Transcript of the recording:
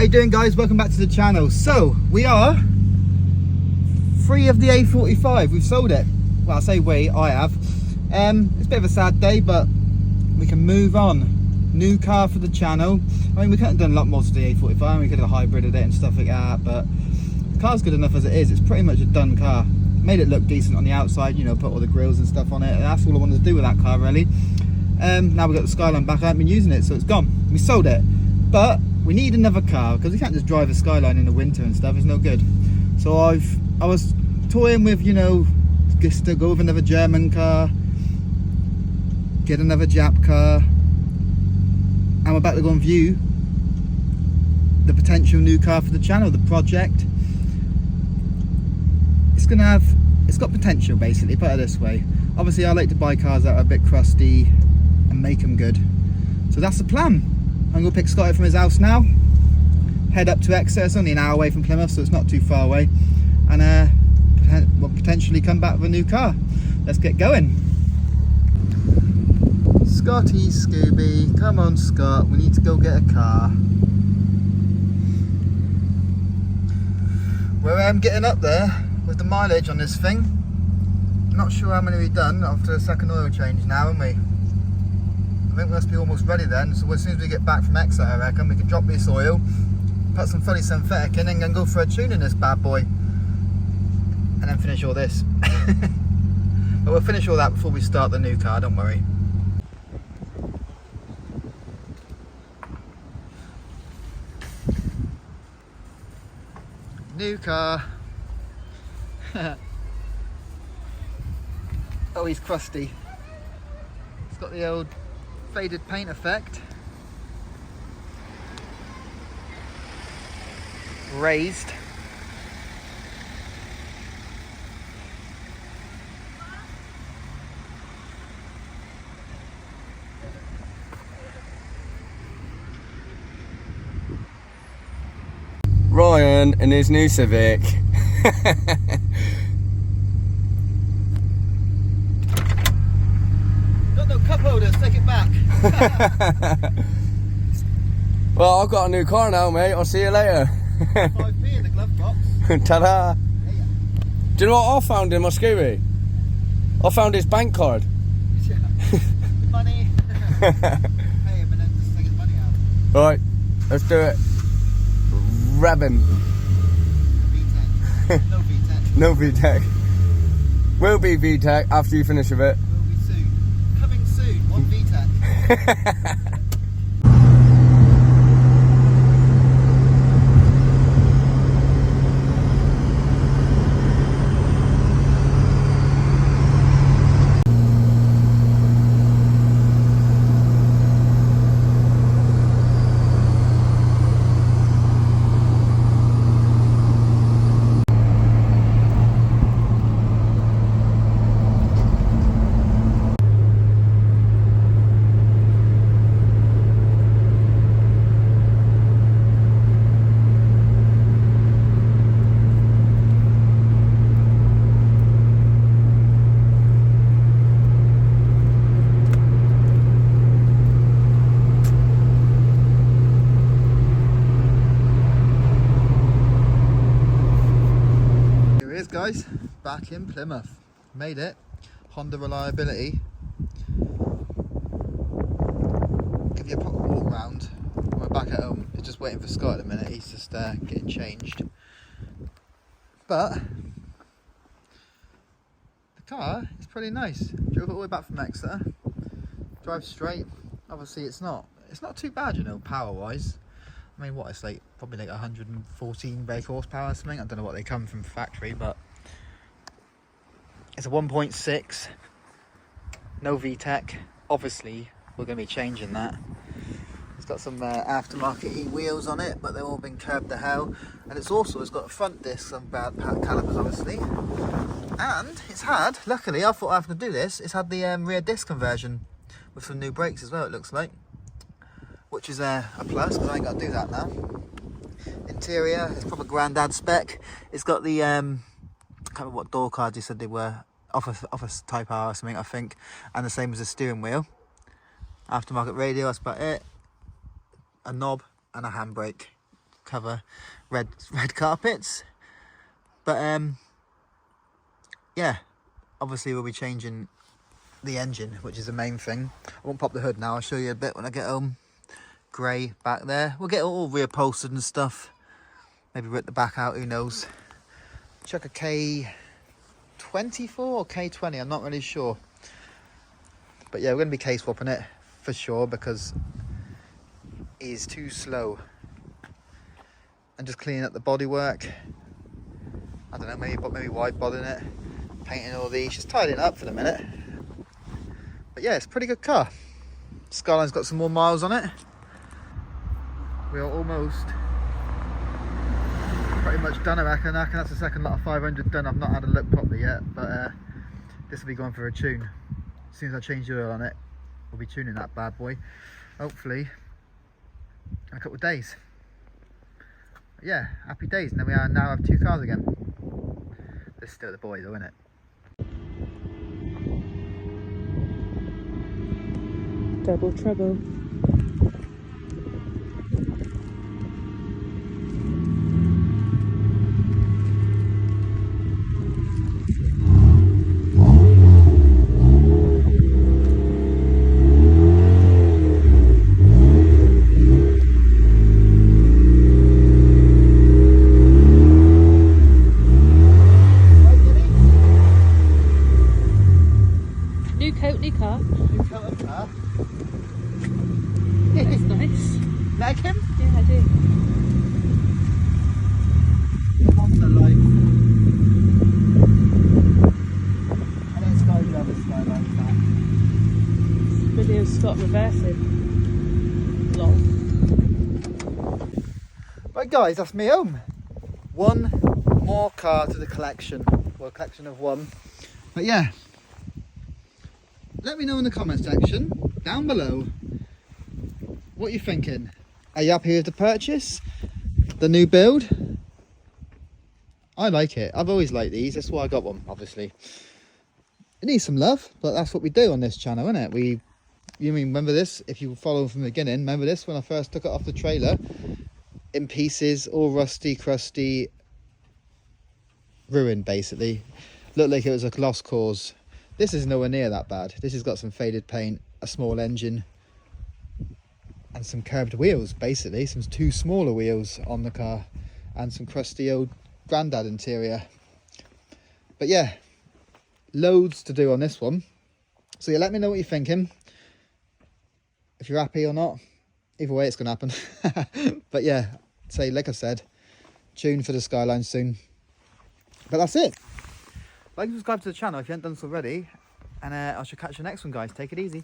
you doing, guys? Welcome back to the channel. So we are free of the A45. We've sold it. Well, I say we, I have. It's a bit of a sad day, but we can move on. New car for the channel. I mean, we could have done a lot more to the A45. We could have hybrided it and stuff like that, but the car's good enough as it is. It's pretty much a done car. Made it look decent on the outside, you know, put all the grills and stuff on it. That's all I wanted to do with that car, really. Now we've got the Skyline back. I haven't been using it, so it's gone. We sold it, but we need another car because we can't just drive a Skyline in the winter and stuff. It's no good. So I was toying with, you know, just to go with another German car, get another Jap car, and we're about to go and view the potential new car for the channel, the Project. It's got potential, basically, put it this way. Obviously I like to buy cars that are a bit crusty and make them good, so that's the plan. I'm going to pick Scotty from his house now, head up to Exeter. It's only an hour away from Plymouth, so it's not too far away, and we'll potentially come back with a new car. Let's get going. Scotty, Scooby, come on Scott, we need to go get a car. We're getting up there with the mileage on this thing. Not sure how many we've done after the second oil change now, haven't we? I think we must be almost ready then, so as soon as we get back from Exeter, I reckon we can drop this oil, put some fully synthetic in, and then go for a tune in this bad boy, and then finish all this. But we'll finish all that before we start the new car, don't worry. New car. Oh, he's crusty. It's got the old faded paint effect. Raised. Ryan and his new Civic. Got no cup holders, take it back. Well, I've got a new car now, mate. I'll see you later. 5p in the glove box. Ta-da! Do you know what I found in my Scooby? I found his bank card. Money. Pay him and then just take his money out. Right, let's do it. Rev him. VTEC. No VTEC. No VTEC. Will be VTEC after you finish with it. Will be soon. Coming soon. One VTEC. Guys, back in Plymouth. Made it. Honda reliability. Give you a proper walk round. We're back at home. He's just waiting for Scott at the minute. He's just getting changed. But the car is pretty nice. Drove it all the way back from Exeter. Drive straight. Obviously it's not too bad, you know, power wise. I mean, what, it's like probably like 114 brake horsepower or something. I don't know what they come from factory, but it's a 1.6, no VTEC. Obviously, we're going to be changing that. It's got some aftermarket e-wheels on it, but they've all been curbed to hell. And it's got front discs and bad calipers, obviously. And it's had, luckily, I thought I was going to do this, it's had the rear disc conversion with some new brakes as well, it looks like. Which is a plus, because I ain't got to do that now. Interior, it's proper granddad spec. It's got the can't remember what door cards you said they were, Office Type R or something, I think, and the same as the steering wheel. Aftermarket radio, that's about it. A knob and a handbrake. cover red carpets. But yeah, obviously we'll be changing the engine, which is the main thing. I won't pop the hood now, I'll show you a bit when I get home. Grey back there. We'll get it all reupholstered and stuff. Maybe rip the back out, who knows. Chuck a K24 or K20, I'm not really sure. But yeah, we're going to be K-swapping it for sure because he's too slow. And just cleaning up the bodywork. I don't know, maybe wide bodying it. Painting all these, just tidying it up for the minute. But yeah, it's a pretty good car. Skyline's got some more miles on it. We are almost pretty much done, I reckon. That's the second lot of 500 done. I've not had a look properly yet, but this will be going for a tune. As soon as I change the oil on it, we'll be tuning that bad boy. Hopefully, in a couple of days. But yeah, happy days. And then we now have 2 cars again. This is still the boy though, isn't it? Double trouble. New coat, new car. New coat of car. That's nice. Like him? Yeah, I do. Monster light. And then Skyline back. Video stop reversing. Long. Right guys, that's me home. One more car to the collection. Well, a collection of one. But yeah. Let me know in the comment section down below what you're thinking. Are you happy with the purchase? The new build? I like it. I've always liked these. That's why I got one, obviously. It needs some love, but that's what we do on this channel, isn't it? Remember this? If you follow from the beginning, remember this when I first took it off the trailer? In pieces, all rusty, crusty, ruined basically. Looked like it was a lost cause. This is nowhere near that bad. This has got some faded paint, a small engine, and some curved wheels, basically. Some 2 smaller wheels on the car, and some crusty old Grandad interior. But yeah, loads to do on this one. So yeah, let me know what you're thinking. If you're happy or not. Either way, it's going to happen. But yeah, like I said, tune for the Skyline soon. But that's it. Like and subscribe to the channel if you haven't done so already, and I shall catch you next one, guys. Take it easy.